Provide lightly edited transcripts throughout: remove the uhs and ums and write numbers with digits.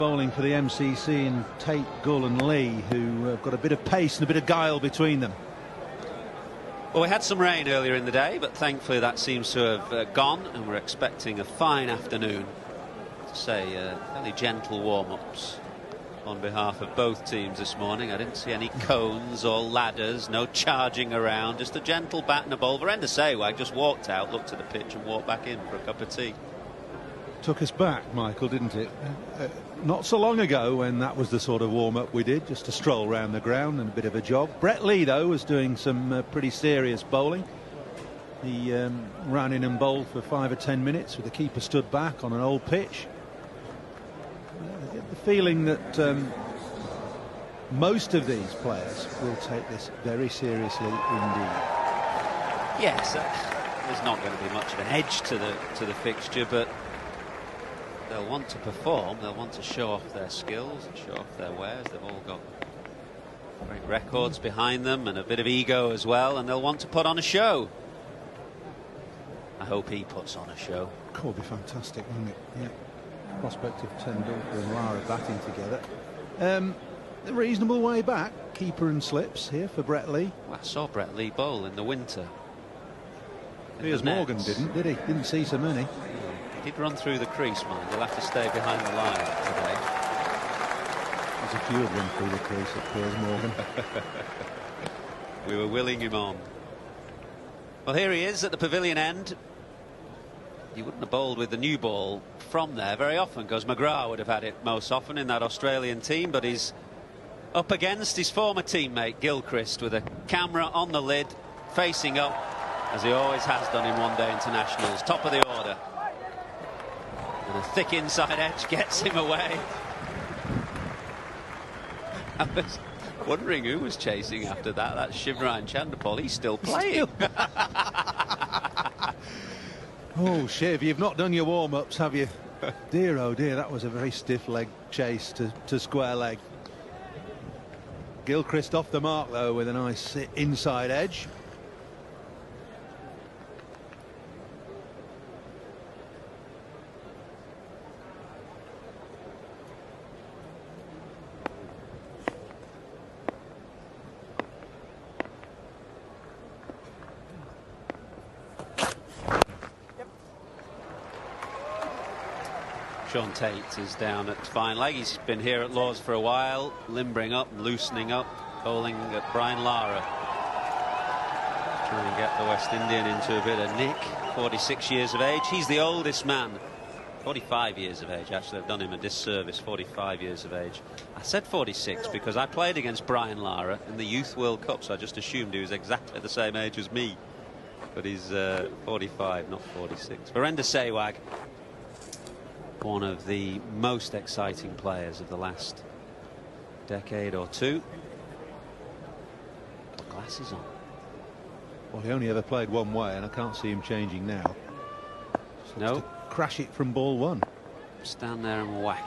Bowling for the MCC and Tate, Gull and Lee, who have got a bit of pace and a bit of guile between them. Well, we had some rain earlier in the day, but thankfully that seems to have gone, and we're expecting a fine afternoon. To say, fairly gentle warm-ups on behalf of both teams this morning. I didn't see any cones or ladders, no charging around, just a gentle bat and a bowl. Virender Sehwag just walked out, looked at the pitch and walked back in for a cup of tea. Took us back, Michael, didn't it? Not so long ago when that was the sort of warm-up we did, just a stroll round the ground and a bit of a jog. Brett Lee, though, was doing some pretty serious bowling. He ran in and bowled for 5 or 10 minutes with the keeper stood back on an old pitch. I get the feeling that most of these players will take this very seriously indeed. Yes, there's not going to be much of an edge to the fixture, but they'll want to perform, they'll want to show off their skills and show off their wares. They've all got great records behind them and a bit of ego as well, and they'll want to put on a show. I hope he puts on a show. It would be fantastic, wouldn't it? Yeah. Prospect of Tendulkar and Lara batting together. A reasonable way back, keeper and slips here for Brett Lee. Well, I saw Brett Lee bowl in the winter. Piers Morgan didn't, did he? Didn't see so many. He did run through the crease, man. He'll have to stay behind the line today. There's a few have run through the crease at Piers Morgan. We were willing him on. Well, here he is at the pavilion end. He wouldn't have bowled with the new ball from there very often, because McGrath would have had it most often in that Australian team, but he's up against his former teammate Gilchrist with a camera on the lid, facing up, as he always has done in one-day internationals. Top of the order. And a thick inside edge gets him away. I was wondering who was chasing after that. That's Shivnarine Chanderpaul. He's still playing. Oh, Shiv, you've not done your warm-ups, have you? Dear, oh dear, that was a very stiff leg chase to square leg. Gilchrist off the mark, though, with a nice inside edge. Sean Tate is down at fine leg. He's been here at Lord's for a while, limbering up, loosening up, bowling at Brian Lara. Trying to get the West Indian into a bit of nick. 46 years of age. He's the oldest man. 45 years of age, actually. I've done him a disservice. 45 years of age. I said 46 because I played against Brian Lara in the Youth World Cup, so I just assumed he was exactly the same age as me. But he's 45, not 46. Virender Sehwag, one of the most exciting players of the last decade or two. Got glasses on. Well, he only ever played one way, and I can't see him changing now. No. Crash it from ball one. Stand there and whack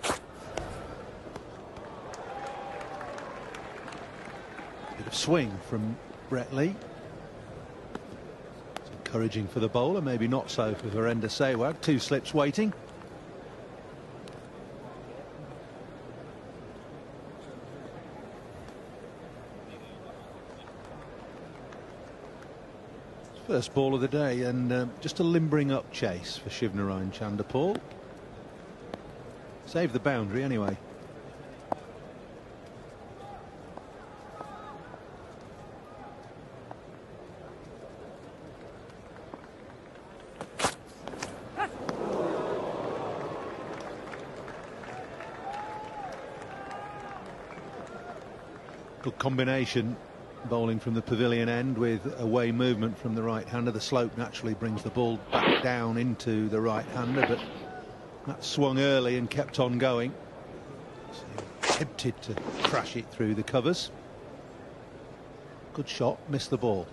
it. Bit of swing from Brett Lee. Encouraging for the bowler, maybe not so for Virender Sehwag. 2 slips waiting. First ball of the day, and just a limbering up chase for Shivnarine Chanderpaul. Saved the boundary anyway. Good combination, bowling from the pavilion end with away movement from the right-hander. The slope naturally brings the ball back down into the right-hander, but that swung early and kept on going. So he attempted to crash it through the covers. Good shot, missed the ball.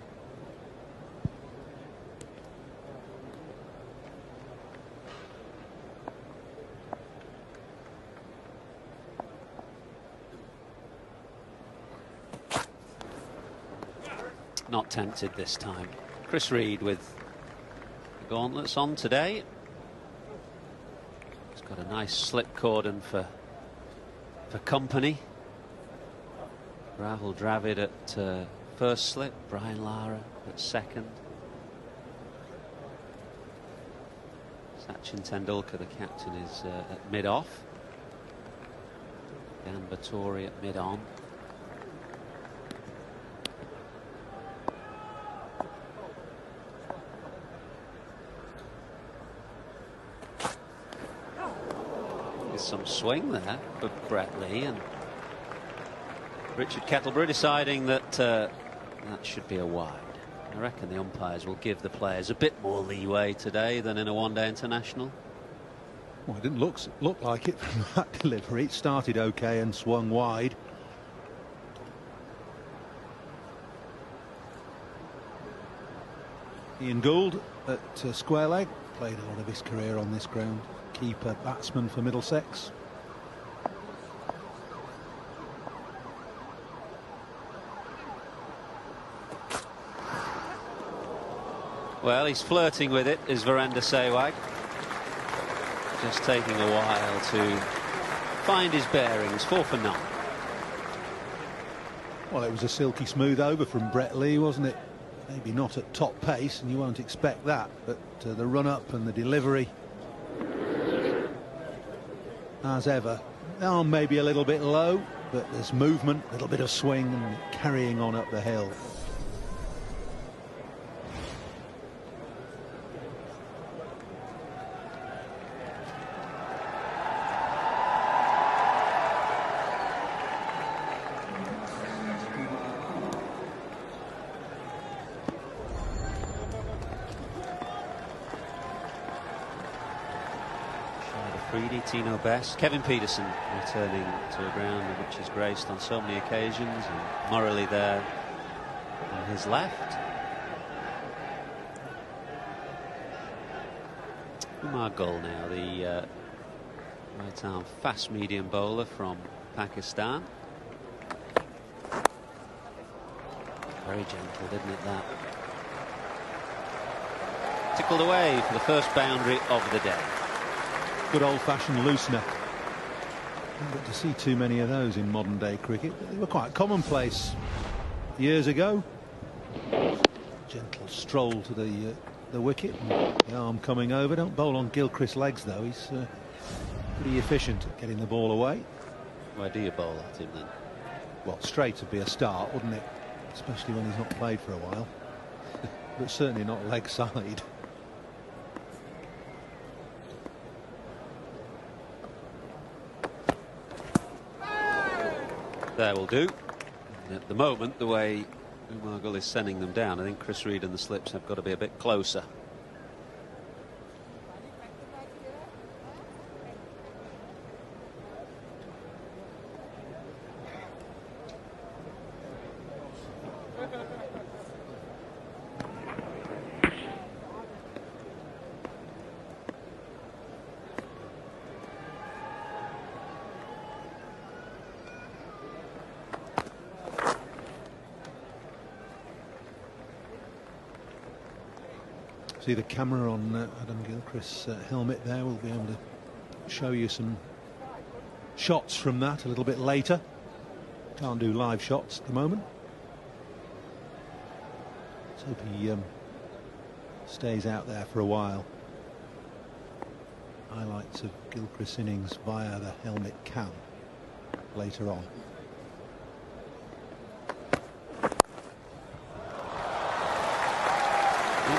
Not tempted this time. Chris Reed with the gauntlets on today. He's got a nice slip cordon for company. Rahul Dravid at first slip, Brian Lara at second. Sachin Tendulkar, the captain, is at mid-off. Dan Battori at mid-on. There's some swing there for Brett Lee, and Richard Kettleborough deciding that that should be a wide. I reckon the umpires will give the players a bit more leeway today than in a one-day international. Well, it didn't look like it from that delivery. It started okay and swung wide. Ian Gould at square leg, played a lot of his career on this ground. Keeper, batsman for Middlesex. Well, he's flirting with it, is Virender Sehwag. Just taking a while to find his bearings. 4 for 9. Well, it was a silky smooth over from Brett Lee, wasn't it? Maybe not at top pace, and you won't expect that, but the run-up and the delivery, as ever. Now maybe a little bit low, but there's movement, a little bit of swing, and carrying on up the hill. Tino Best, Kevin Peterson returning to a ground which is graced on so many occasions, and Morley there on his left. Umar Gul now, the right arm fast medium bowler from Pakistan. Very gentle, didn't it, that? Tickled away for the first boundary of the day. Good old-fashioned loosener. Don't get to see too many of those in modern day cricket, but they were quite commonplace years ago. Gentle stroll to the wicket, and the arm coming over. Don't bowl on Gilchrist's legs though. He's pretty efficient at getting the ball away. Why do you bowl at him then? Well, straight would be a start, wouldn't it? Especially when he's not played for a while. But certainly not leg side. There will do. At the moment, the way Umar Gul is sending them down, I think Chris Reed and the slips have got to be a bit closer. See the camera on Adam Gilchrist's helmet there. We'll be able to show you some shots from that a little bit later. Can't do live shots at the moment. Let's hope he stays out there for a while. Highlights of Gilchrist's innings via the helmet cam later on.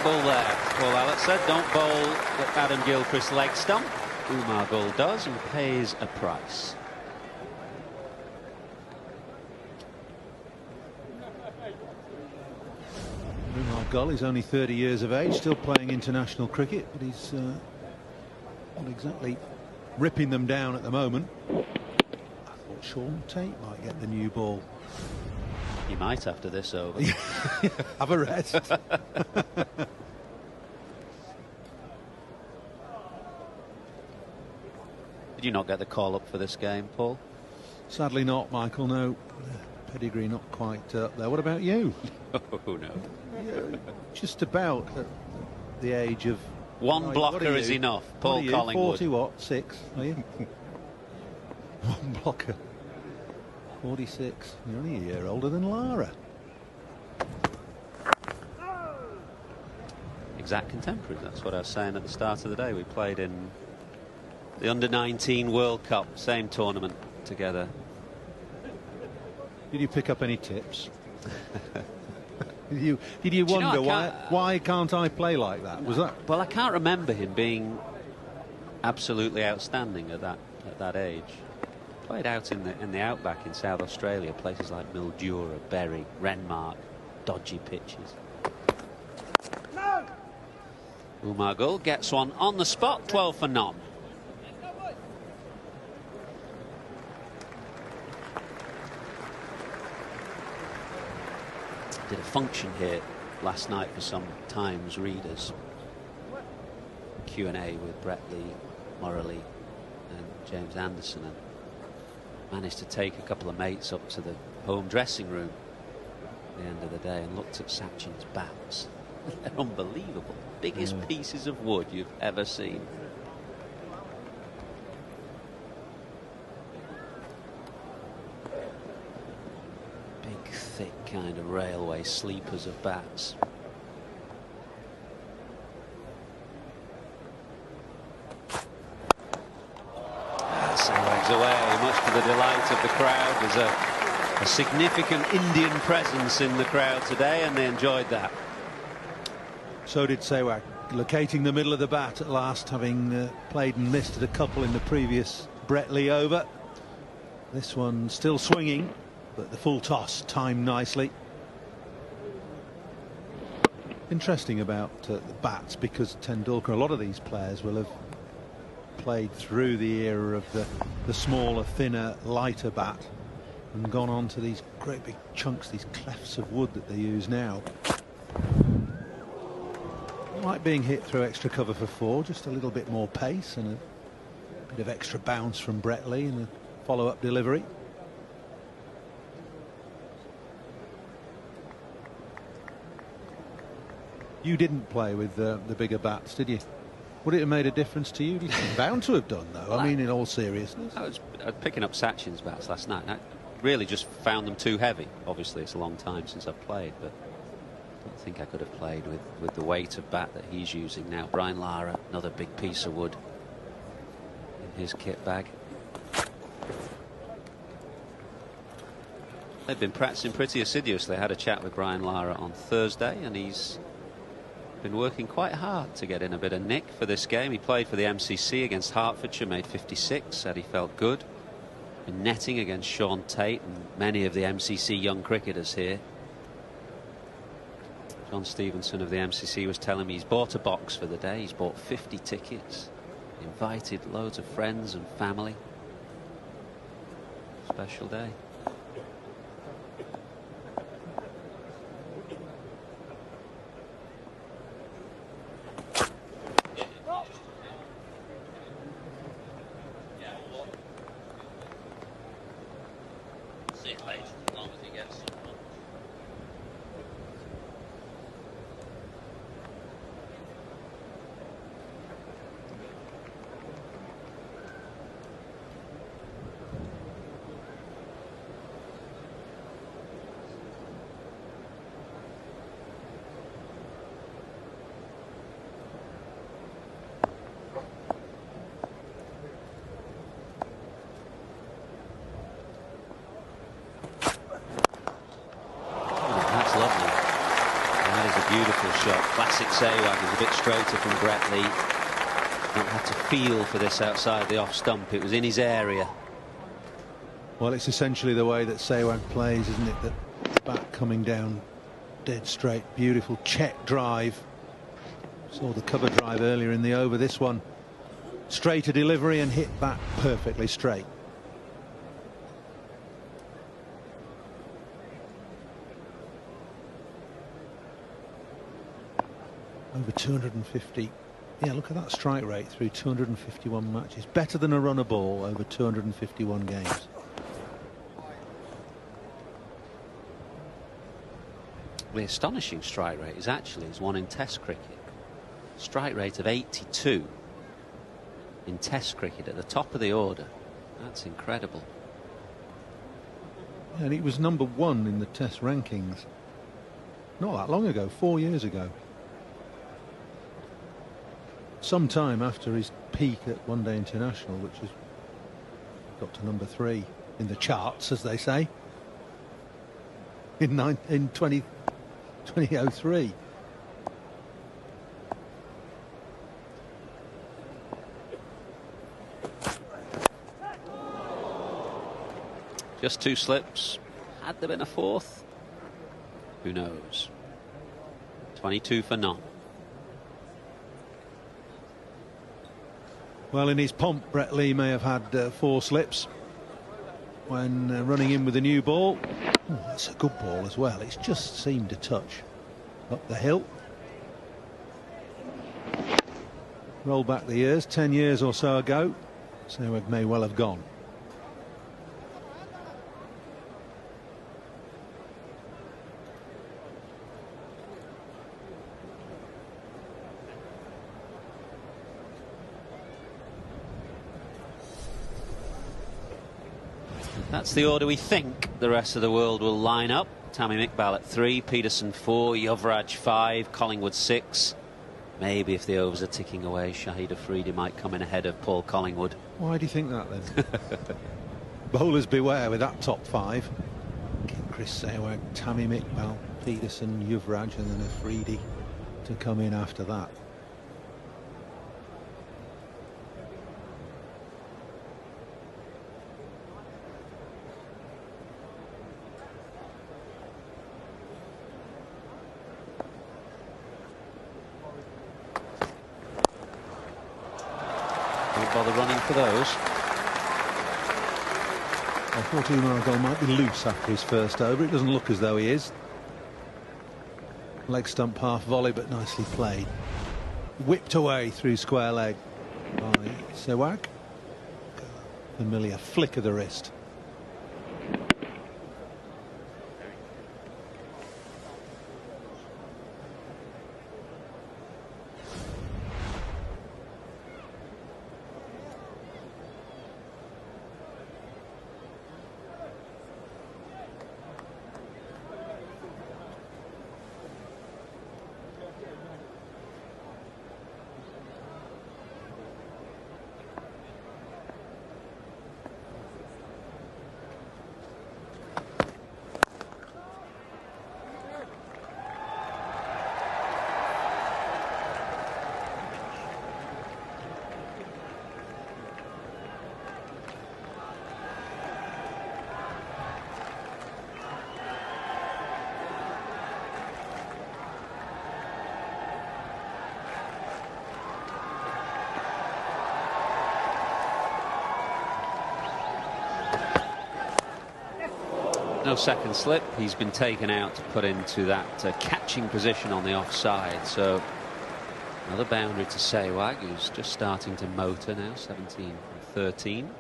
Ball there. Well, Alex said, don't bowl at Adam Gilchrist's leg stump. Umar Gul does and pays a price. Umar Gul is only 30 years of age, still playing international cricket, but he's not exactly ripping them down at the moment. I thought Sean Tate might get the new ball. He might after this over. Have a rest. Did you not get the call up for this game, Paul? Sadly not, Michael, no. Pedigree not quite up there. What about you? Oh, no. Just about at the age of One blocker is enough. Paul Collingwood. 40 what? 6, are you? One blocker. 46. You're only a year older than Lara. Exact contemporaries. That's what I was saying at the start of the day. We played in the Under-19 World Cup, same tournament together. Did you pick up any tips? Did you wonder why can't I play like that? Was that? Well, I can't remember him being absolutely outstanding at that age. Played out in the outback in South Australia, places like Mildura, Berry, Renmark, dodgy pitches. No! Umar Gul gets one on the spot, 12 for none. Did a function here last night for some Times readers. Q&A with Brett Lee, Morley and James Anderson, and managed to take a couple of mates up to the home dressing room at the end of the day and looked at Sachin's bats. They're unbelievable. Biggest pieces of wood you've ever seen. Big, thick kind of railway sleepers of bats. Sehwag's away, much to the delight of the crowd. There's a significant Indian presence in the crowd today, and they enjoyed that. So did Sehwag, locating the middle of the bat at last, having played and missed at a couple in the previous Brett Lee over. This one still swinging, but the full toss timed nicely. Interesting about the bats, because Tendulkar, a lot of these players will have played through the era of the smaller, thinner, lighter bat and gone on to these great big chunks, these clefts of wood that they use now. Like being hit through extra cover for 4, just a little bit more pace and a bit of extra bounce from Brett Lee in the follow-up delivery. You didn't play with the bigger bats, did you? Would it have made a difference to you? Bound to have done, though. I mean, in all seriousness. I was picking up Sachin's bats last night, and I really just found them too heavy. Obviously, it's a long time since I've played, but I don't think I could have played with the weight of bat that he's using now. Brian Lara, another big piece of wood in his kit bag. They've been practicing pretty assiduously. I had a chat with Brian Lara on Thursday, and he's been working quite hard to get in a bit of nick for this game. He played for the MCC against Hertfordshire, made 56, said he felt good. Been netting against Sean Tate and many of the MCC young cricketers here. John Stevenson of the MCC was telling me he's bought a box for the day. He's bought 50 tickets, invited loads of friends and family. Special day. Beautiful shot. Classic Sehwag is a bit straighter from Brett Lee. Not had to feel for this outside the off stump. It was in his area. Well, it's essentially the way that Sehwag plays, isn't it? The bat coming down dead straight. Beautiful check drive. Saw the cover drive earlier in the over. This one straighter delivery and hit back perfectly straight. Over 250. Yeah, look at that strike rate through 251 matches. Better than a runner ball over 251 games. The astonishing strike rate is actually one in Test cricket. Strike rate of 82 in Test cricket at the top of the order. That's incredible. And he was #1 in the Test rankings not that long ago, 4 years ago. Some time after his peak at One Day International, which has got to #3 in the charts, as they say, in 2003. Just 2 slips. Had there been a 4th? Who knows? 22 for none. Well, in his pomp, Brett Lee may have had 4 slips when running in with a new ball. Oh, that's a good ball as well. It's just seemed to touch up the hill. Roll back the years, 10 years or so ago, Sehwag may well have gone. That's the order we think the rest of the world will line up. Tamim Iqbal at 3, Peterson 4, Yuvraj 5, Collingwood 6. Maybe if the overs are ticking away, Shahid Afridi might come in ahead of Paul Collingwood. Why do you think that then? Bowlers beware with that top 5. Gilchrist, Sehwag, Tamim Iqbal, Peterson, Yuvraj, and then Afridi to come in after that. Bother running for those. I thought Umar might be loose after his first over. It doesn't look as though he is. Leg stump half volley, but nicely played. Whipped away through square leg by Sehwag. Familiar flick of the wrist. No second slip. He's been taken out to put into that catching position on the offside. So another boundary to Sehwag, who's just starting to motor now, 17 from 13.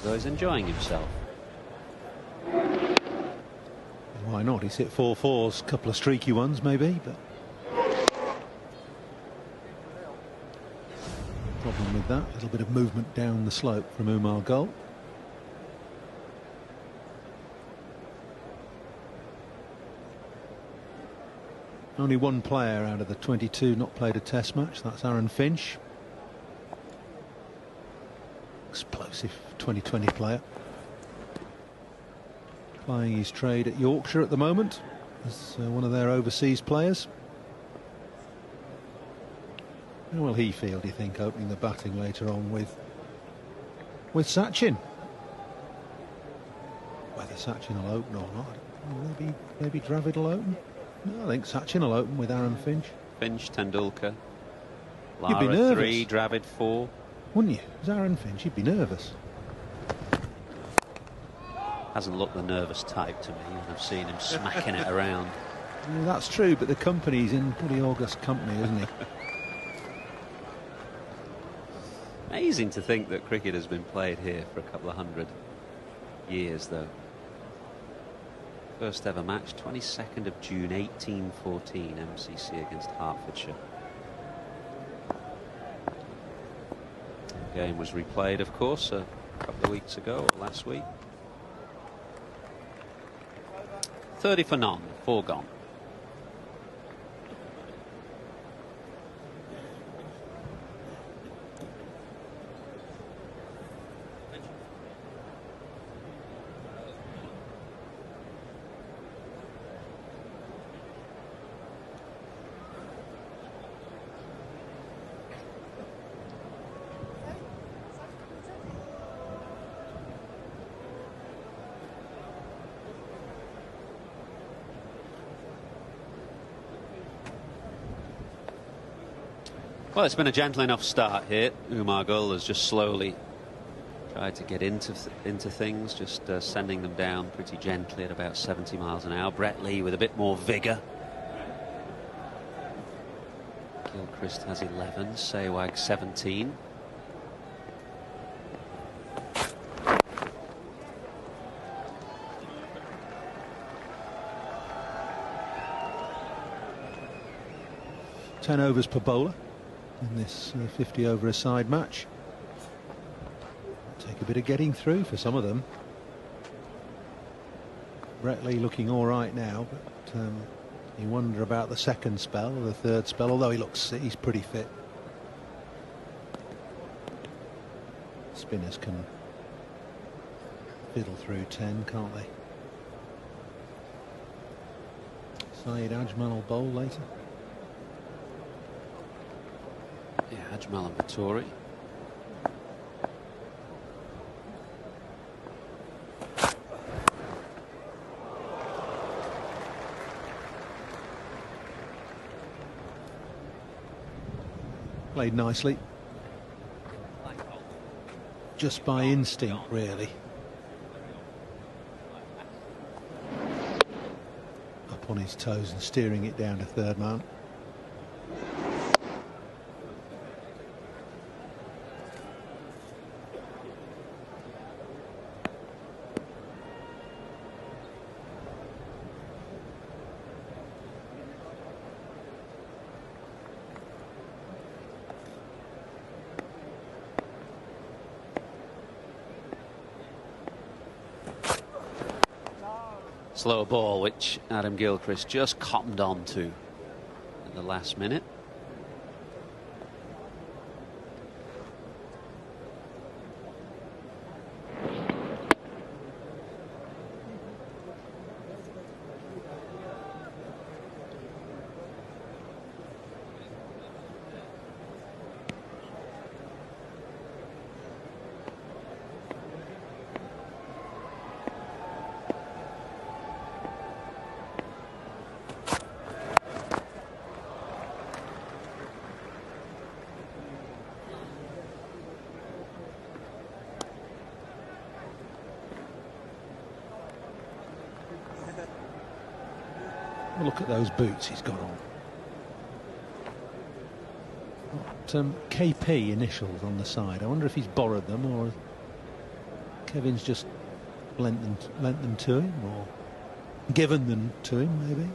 So he's enjoying himself. Why not? He's hit 4 fours, a couple of streaky ones maybe, but problem with that, a little bit of movement down the slope from Umar Gul. Only one player out of the 22 not played a test match. That's Aaron Finch. Explosive 2020 player. Plying his trade at Yorkshire at the moment as one of their overseas players. How will he feel, do you think, opening the batting later on with Sachin? Whether Sachin will open or not, maybe Dravid will open. No, I think Sachin will open with Aaron Finch. Finch, Tendulkar, You'd be Lara nervous. 3, Dravid 4. Wouldn't you? As Aaron Finch, you'd be nervous. Hasn't looked the nervous type to me, and I've seen him smacking it around. Yeah, that's true, but the company's in pretty august company, isn't he? Amazing to think that cricket has been played here for a couple of 100 years, though. First ever match, 22nd of June 1814, MCC against Hertfordshire. Game was replayed, of course, a couple of weeks ago or last week. 30 for none, 4 gone. Well, it's been a gentle enough start here. Umar Gul has just slowly tried to get into things, just sending them down pretty gently at about 70 miles an hour. Brett Lee with a bit more vigour. Gilchrist has 11, Sehwag 17. Overs per bowler in this 50 over a side match. Take a bit of getting through for some of them. Brett Lee looking all right now, but you wonder about the second spell or the third spell, although he's pretty fit. Spinners can fiddle through 10, can't they? Syed Ajmal will bowl later. Yeah, Ajmal and Vittori. Played nicely. Just by instinct, really. Up on his toes and steering it down to third man. Slow ball, which Adam Gilchrist just cottoned on to at the last minute. Look at those boots he's got on. Got, KP initials on the side. I wonder if he's borrowed them or Kevin's just lent them to him or given them to him, maybe.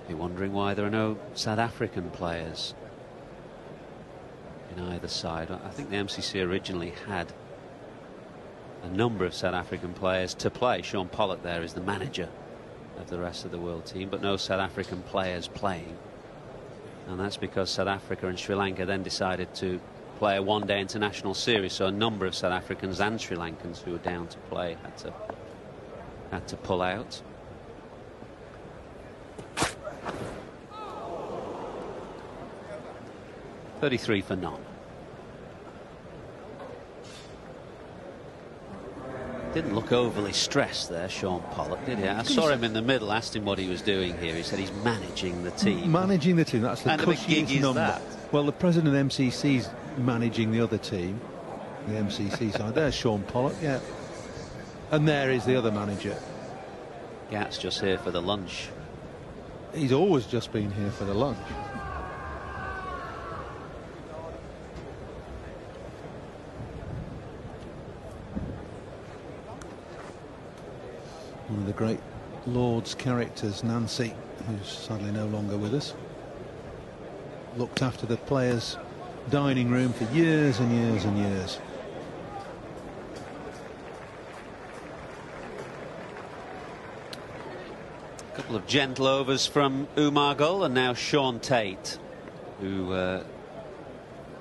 You're wondering why there are no South African players in either side. I think the MCC originally had a number of South African players to play. Sean Pollock there is the manager of the rest of the world team, but no South African players playing. And that's because South Africa and Sri Lanka then decided to play a one-day international series, so a number of South Africans and Sri Lankans who were down to play had to pull out. .33 for none. Didn't look overly stressed there, Sean Pollock, did he? I saw him in the middle, asked him what he was doing here. He said he's managing the team. Managing the team, that's the cushiest number. Well, the president of MCC's managing the other team. the MCC side. There's Sean Pollock, yeah. And there is the other manager. Gat's just here for the lunch. He's always just been here for the lunch. One of the great Lord's characters, Nancy, who's sadly no longer with us, looked after the players' dining room for years and years and years. A couple of gentle overs from Umargul, and now Sean Tate, who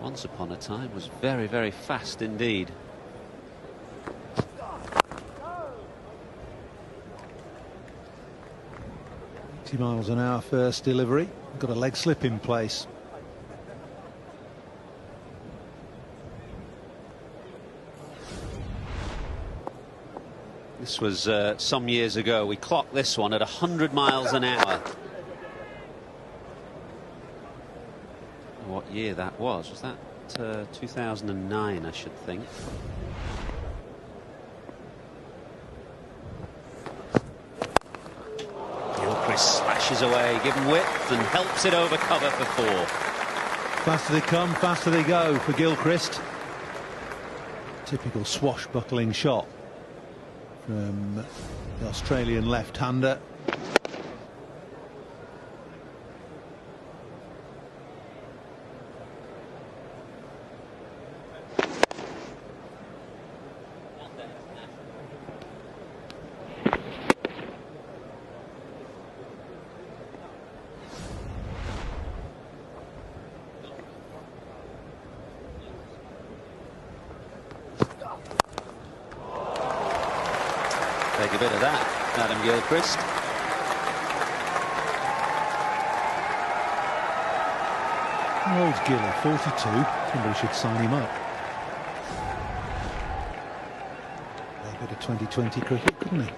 once upon a time was very, very fast indeed. Miles an hour first delivery, got a leg slip in place. This was some years ago. We clocked this one at 100 miles an hour. What year that was? Was that 2009, I should think. Gilchrist slashes away, given width, and helps it over cover for 4. Faster they come, faster they go for Gilchrist. Typical swashbuckling shot from the Australian left-hander. Take a bit of that, Adam Gilchrist. Old Gilly, 42. Somebody should sign him up. A bit of 2020 cricket, couldn't he?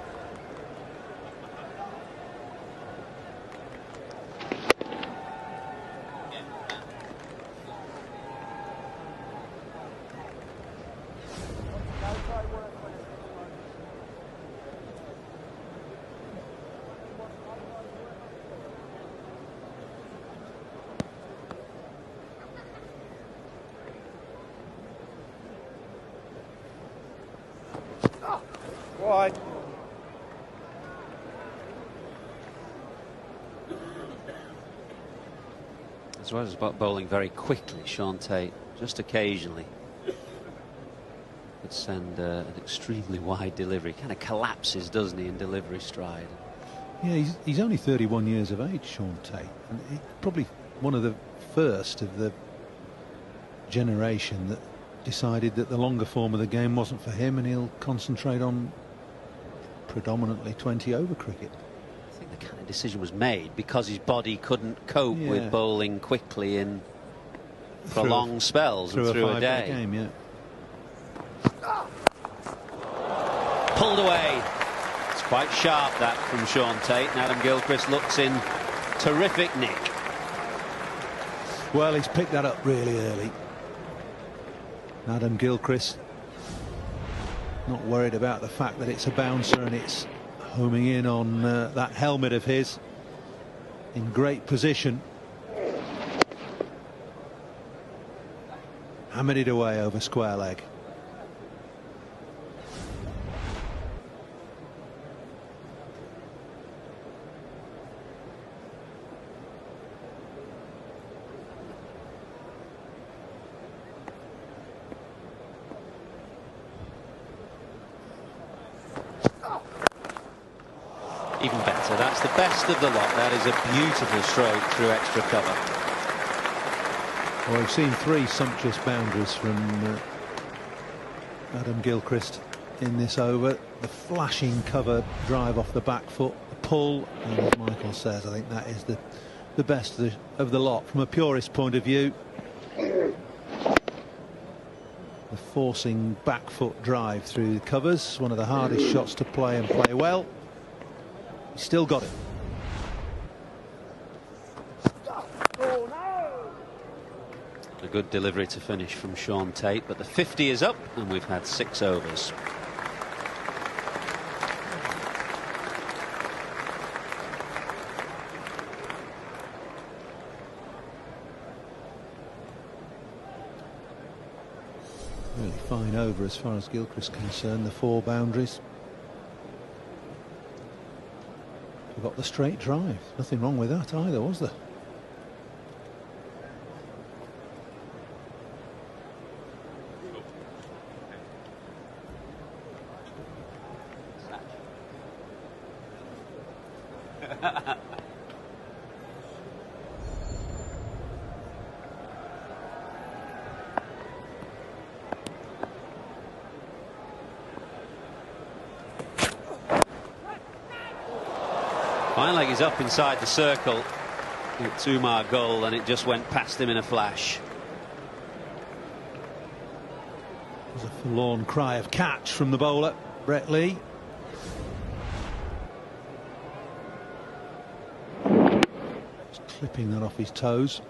Wide. As well as bowling very quickly, Sean Tate, just occasionally could send an extremely wide delivery. Kind of collapses, doesn't he, in delivery stride. Yeah, he's only 31 years of age, Sean Tate. And he's probably one of the first of the generation that decided that the longer form of the game wasn't for him, and he'll concentrate on predominantly 20-over cricket. I think the kind of decision was made because his body couldn't cope with bowling quickly in prolonged spells and through a day. Game, yeah. Pulled away. It's quite sharp, that, from Sean Tate, and Adam Gilchrist looks in terrific nick. Well, he's picked that up really early. Adam Gilchrist not worried about the fact that it's a bouncer and it's homing in on that helmet of his. In great position. Hammered it away over square leg. Even better, that's the best of the lot. That is a beautiful stroke through extra cover. Well, we've seen 3 sumptuous boundaries from Adam Gilchrist in this over. The flashing cover drive off the back foot, the pull, and as Michael says, I think that is the best of the lot from a purist point of view. The forcing back foot drive through the covers, one of the hardest shots to play and play well. He's still got it. A good delivery to finish from Sean Tate, but the 50 is up and we've had 6 overs. Really fine over as far as Gilchrist is concerned, the 4 boundaries. We've got the straight drive. Nothing wrong with that either, was there? Finally, he's up inside the circle. It's Umar goal, and it just went past him in a flash. It was a forlorn cry of catch from the bowler, Brett Lee. Just clipping that off his toes.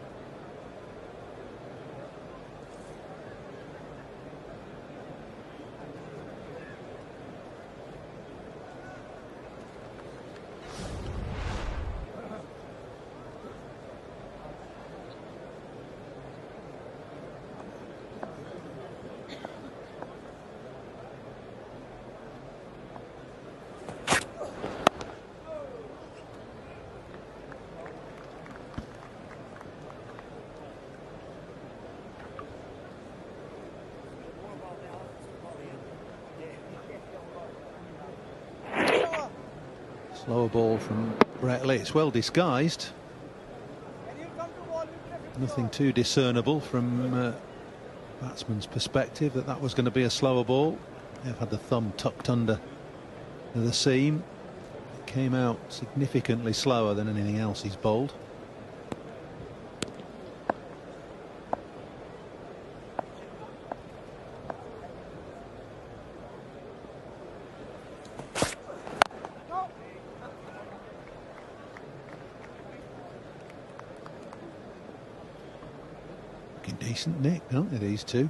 Slower ball from Brett Lee. It's well disguised. Nothing too discernible from batsman's perspective that was going to be a slower ball. They've had the thumb tucked under the seam. It came out significantly slower than anything else he's bowled. Decent nick, aren't they, these two?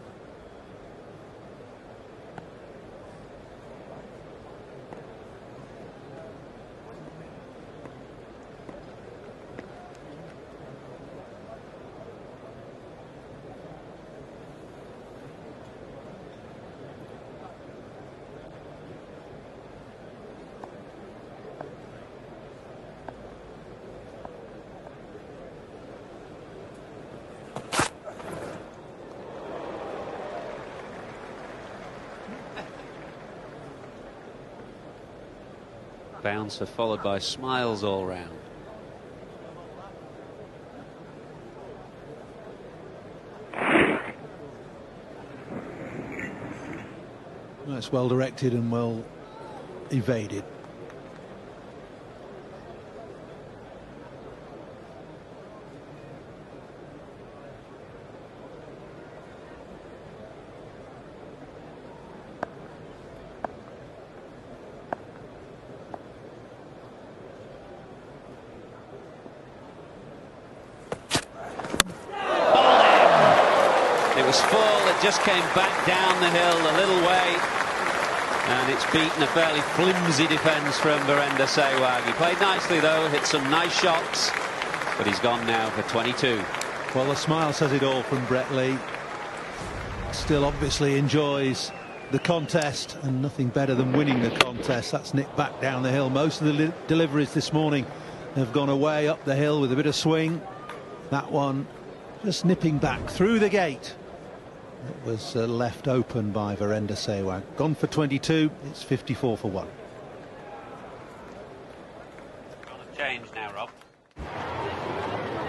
Bouncer followed by smiles all round. That's well directed and well evaded. Was full, it just came back down the hill a little way, and it's beaten a fairly flimsy defence from Virender Sehwag. He played nicely though, hit some nice shots, but he's gone now for 22. Well, the smile says it all from Brett Lee. Still obviously enjoys the contest, and nothing better than winning the contest. That's nipped back down the hill. Most of the deliveries this morning have gone away up the hill with a bit of swing. That one just nipping back through the gate. It was left open by Virender Sehwag. Gone for 22. It's 54 for 1. Change now, Rob.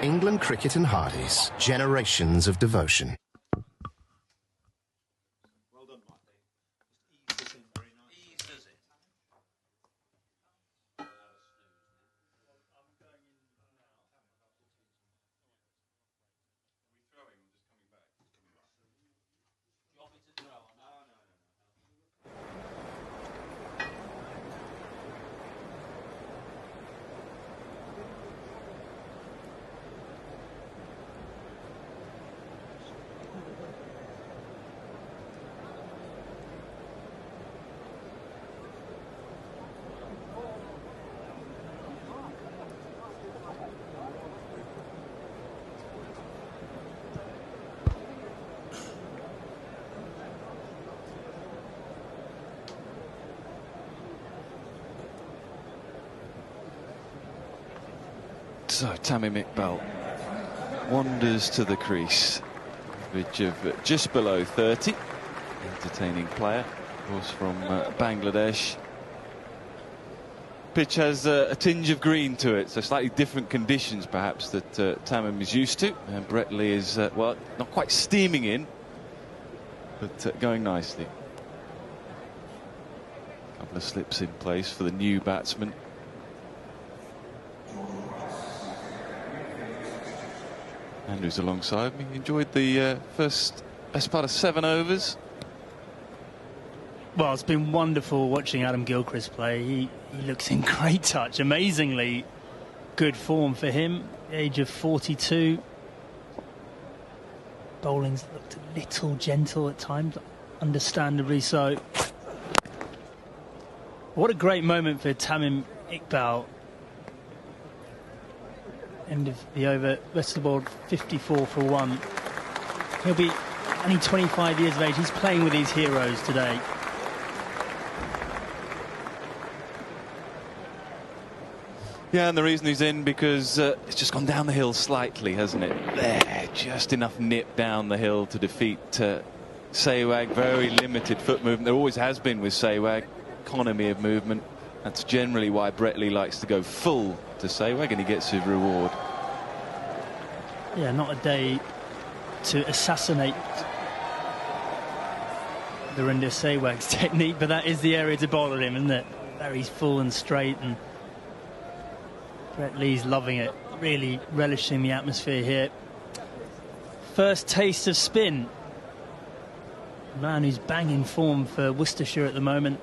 England Cricket and Hardies. Generations of devotion. Well done, Mike. Just ease this in very nicely. Eases it. So Tamim Iqbal wanders to the crease. Average of just below 30. Entertaining player, of course, from Bangladesh. Pitch has a tinge of green to it, so slightly different conditions perhaps that Tamim is used to. And Brett Lee is, well, not quite steaming in, but going nicely. A couple of slips in place for the new batsman. Andrew's alongside me. Enjoyed the best part of 7 overs. Well, it's been wonderful watching Adam Gilchrist play. He looks in great touch. Amazingly good form for him. Age of 42. Bowling's looked a little gentle at times, understandably so. What a great moment for Tamim Iqbal. End of the over, rest of the board 54 for 1. He'll be only 25 years of age. He's playing with these heroes today. Yeah, and the reason he's in because it's just gone down the hill slightly, hasn't it? There, just enough nip down the hill to defeat Sehwag. Very limited foot movement. There always has been with Sehwag. Economy of movement. That's generally why Brett Lee likes to go full to Sehwag, and he gets his reward. Yeah, not a day to assassinate Virender Sehwag's technique, but that is the area to bowl at him, isn't it? Very full and straight, and Brett Lee's loving it, really relishing the atmosphere here. First taste of spin. A man who's banging form for Worcestershire at the moment.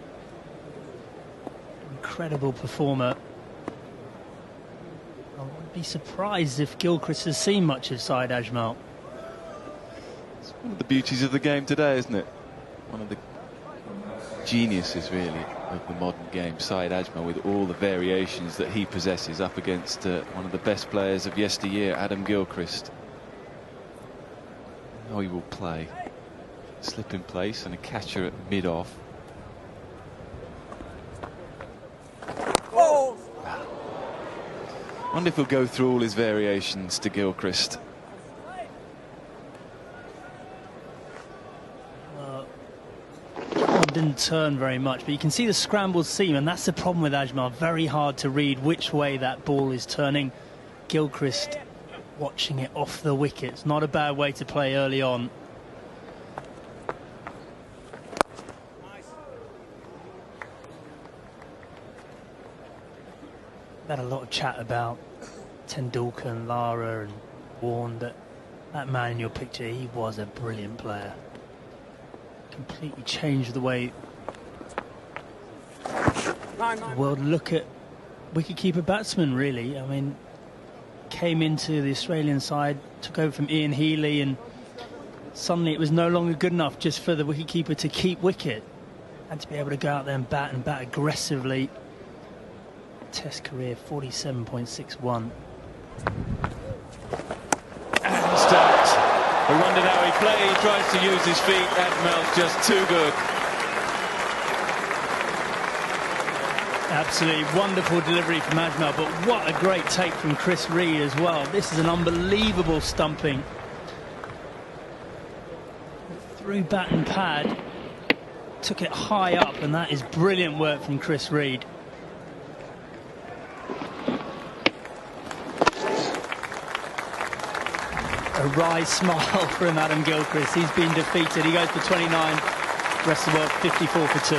Incredible performer. I would be surprised if Gilchrist has seen much of Syed Ajmal. It's one of the beauties of the game today, isn't it? One of the geniuses, really, of the modern game, Syed Ajmal, with all the variations that he possesses up against one of the best players of yesteryear, Adam Gilchrist. Now he will play. Slip in place and a catcher at mid-off. I wonder if he'll go through all his variations to Gilchrist. Didn't turn very much, but you can see the scrambled seam, and that's the problem with Ajmal. Very hard to read which way that ball is turning. Gilchrist watching it off the wickets. Not a bad way to play early on. Had a lot of chat about Tendulkar and Lara and Warne. That man in your picture, he was a brilliant player. Completely changed the way the world look at wicketkeeper batsmen, really. I mean, came into the Australian side, took over from Ian Healy, and suddenly it was no longer good enough just for the wicketkeeper to keep wicket. Had to be able to go out there and bat aggressively. Test career 47.61. And stopped. We wondered how he played. He tries to use his feet. Ajmal's just too good. Absolutely wonderful delivery from Ajmal, but what a great take from Chris Reed as well. This is an unbelievable stumping. Through bat and pad, took it high up, and that is brilliant work from Chris Reed. A wry smile from Adam Gilchrist. He's been defeated. He goes for 29. Rest of the world 54 for 2.